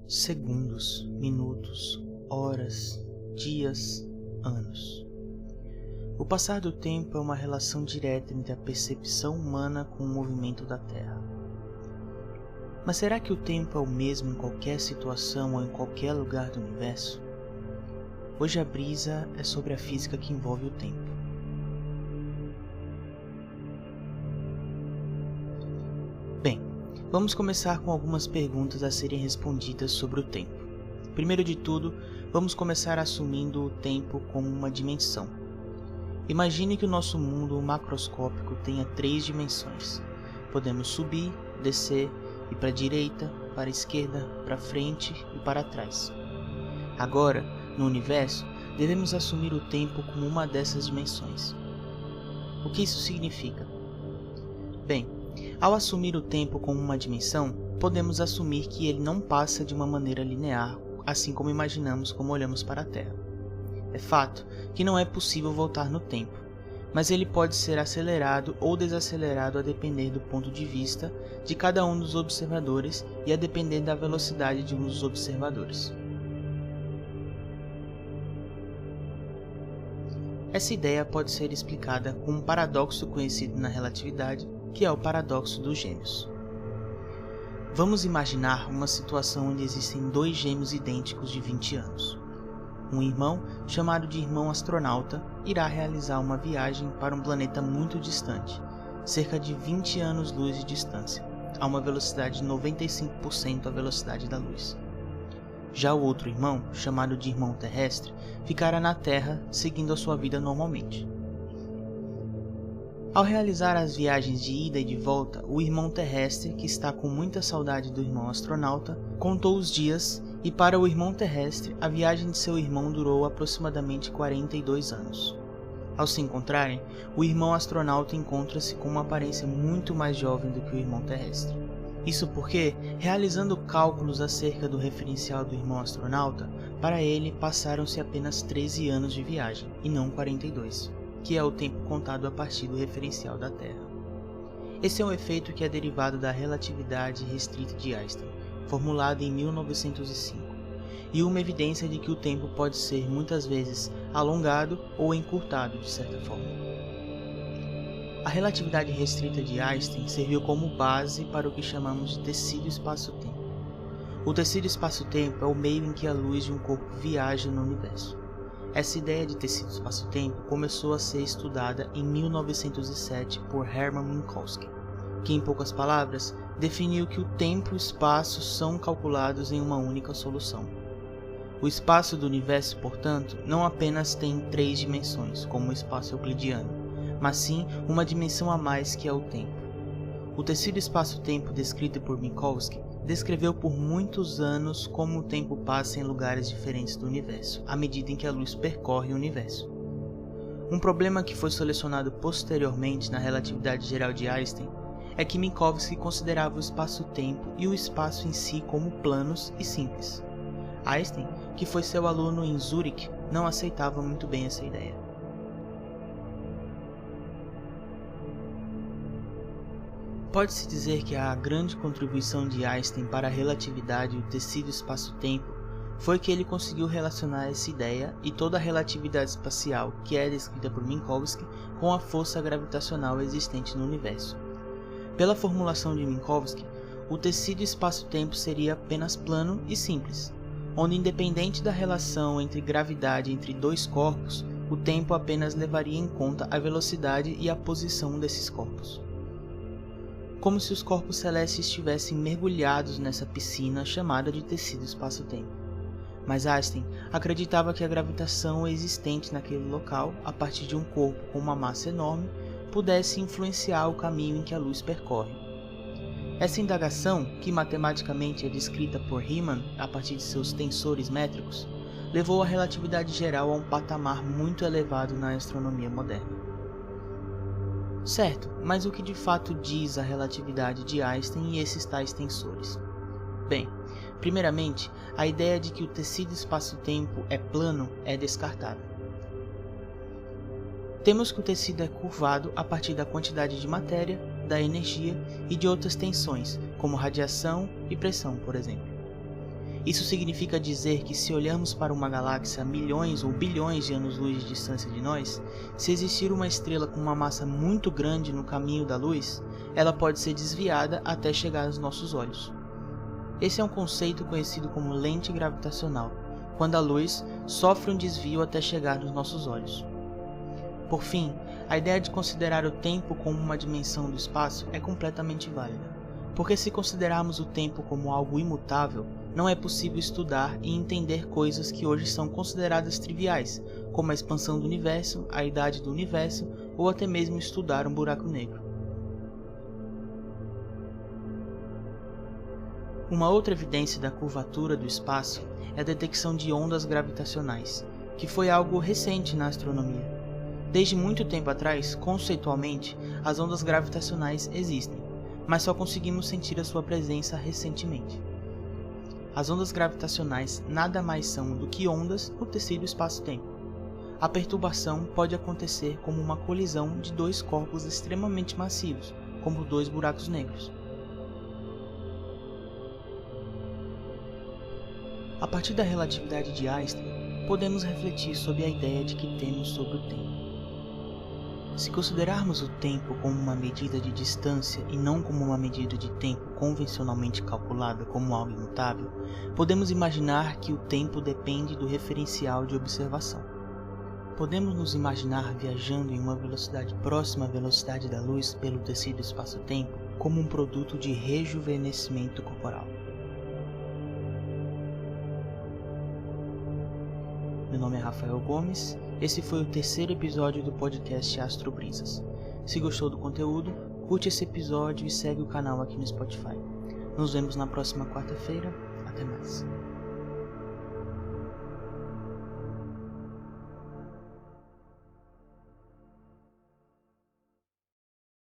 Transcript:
segundos, minutos, horas, dias, anos. O passar do tempo é uma relação direta entre a percepção humana com o movimento da Terra. Mas será que o tempo é o mesmo em qualquer situação ou em qualquer lugar do universo? Hoje a brisa é sobre a física que envolve o tempo. Bem, vamos começar com algumas perguntas a serem respondidas sobre o tempo. Primeiro de tudo, vamos começar assumindo o tempo como uma dimensão. Imagine que o nosso mundo macroscópico tenha 3 dimensões. Podemos subir, descer, ir para a direita, para a esquerda, para frente e para trás. Agora, no universo, devemos assumir o tempo como uma dessas dimensões. O que isso significa? Bem, ao assumir o tempo como uma dimensão, podemos assumir que ele não passa de uma maneira linear, assim como imaginamos como olhamos para a Terra. É fato que não é possível voltar no tempo, mas ele pode ser acelerado ou desacelerado a depender do ponto de vista de cada um dos observadores e a depender da velocidade de um dos observadores. Essa ideia pode ser explicada com um paradoxo conhecido na relatividade, que é o paradoxo dos gêmeos. Vamos imaginar uma situação onde existem 2 gêmeos idênticos de 20 anos. Um irmão, chamado de irmão astronauta, irá realizar uma viagem para um planeta muito distante, cerca de 20 anos-luz de distância, a uma velocidade de 95% a velocidade da luz. Já o outro irmão, chamado de irmão terrestre, ficará na Terra seguindo a sua vida normalmente. Ao realizar as viagens de ida e de volta, o irmão terrestre, que está com muita saudade do irmão astronauta, contou os dias e para o irmão terrestre, a viagem de seu irmão durou aproximadamente 42 anos. Ao se encontrarem, o irmão astronauta encontra-se com uma aparência muito mais jovem do que o irmão terrestre. Isso porque, realizando cálculos acerca do referencial do irmão astronauta, para ele passaram-se apenas 13 anos de viagem, e não 42, que é o tempo contado a partir do referencial da Terra. Esse é um efeito que é derivado da relatividade restrita de Einstein, formulada em 1905, e uma evidência de que o tempo pode ser muitas vezes alongado ou encurtado de certa forma. A relatividade restrita de Einstein serviu como base para o que chamamos de tecido espaço-tempo. O tecido espaço-tempo é o meio em que a luz de um corpo viaja no universo. Essa ideia de tecido espaço-tempo começou a ser estudada em 1907 por Hermann Minkowski, que, em poucas palavras, definiu que o tempo e o espaço são calculados em uma única solução. O espaço do universo, portanto, não apenas tem 3 dimensões, como o espaço euclidiano, mas sim uma dimensão a mais que é o tempo. O tecido espaço-tempo descrito por Minkowski descreveu por muitos anos como o tempo passa em lugares diferentes do universo, à medida em que a luz percorre o universo. Um problema que foi solucionado posteriormente na relatividade geral de Einstein é que Minkowski considerava o espaço-tempo e o espaço em si como planos e simples. Einstein, que foi seu aluno em Zurich, não aceitava muito bem essa ideia. Pode-se dizer que a grande contribuição de Einstein para a relatividade e o tecido espaço-tempo foi que ele conseguiu relacionar essa ideia e toda a relatividade espacial, que é descrita por Minkowski, com a força gravitacional existente no universo. Pela formulação de Minkowski, o tecido espaço-tempo seria apenas plano e simples, onde, independente da relação entre gravidade entre 2 corpos, o tempo apenas levaria em conta a velocidade e a posição desses corpos. Como se os corpos celestes estivessem mergulhados nessa piscina chamada de tecido espaço-tempo. Mas Einstein acreditava que a gravitação existente naquele local, a partir de um corpo com uma massa enorme, pudesse influenciar o caminho em que a luz percorre. Essa indagação, que matematicamente é descrita por Riemann a partir de seus tensores métricos, levou a relatividade geral a um patamar muito elevado na astronomia moderna. Certo, mas o que de fato diz a relatividade de Einstein e esses tais tensores? Bem, primeiramente, a ideia de que o tecido espaço-tempo é plano é descartada. Temos que o tecido é curvado a partir da quantidade de matéria, da energia e de outras tensões, como radiação e pressão, por exemplo. Isso significa dizer que se olharmos para uma galáxia a milhões ou bilhões de anos-luz de distância de nós, se existir uma estrela com uma massa muito grande no caminho da luz, ela pode ser desviada até chegar aos nossos olhos. Esse é um conceito conhecido como lente gravitacional, quando a luz sofre um desvio até chegar nos nossos olhos. Por fim, a ideia de considerar o tempo como uma dimensão do espaço é completamente válida, porque se considerarmos o tempo como algo imutável, não é possível estudar e entender coisas que hoje são consideradas triviais, como a expansão do universo, a idade do universo ou até mesmo estudar um buraco negro. Uma outra evidência da curvatura do espaço é a detecção de ondas gravitacionais, que foi algo recente na astronomia. Desde muito tempo atrás, conceitualmente, as ondas gravitacionais existem, mas só conseguimos sentir a sua presença recentemente. As ondas gravitacionais nada mais são do que ondas no tecido espaço-tempo. A perturbação pode acontecer como uma colisão de dois corpos extremamente massivos, como dois buracos negros. A partir da relatividade de Einstein, podemos refletir sobre a ideia de que temos sobre o tempo. Se considerarmos o tempo como uma medida de distância e não como uma medida de tempo convencionalmente calculada como algo imutável, podemos imaginar que o tempo depende do referencial de observação. Podemos nos imaginar viajando em uma velocidade próxima à velocidade da luz pelo tecido espaço-tempo como um produto de rejuvenescimento corporal. Meu nome é Rafael Gomes, esse foi o terceiro episódio do podcast Astrobrisas. Se gostou do conteúdo, curte esse episódio e segue o canal aqui no Spotify. Nos vemos na próxima quarta-feira, até mais.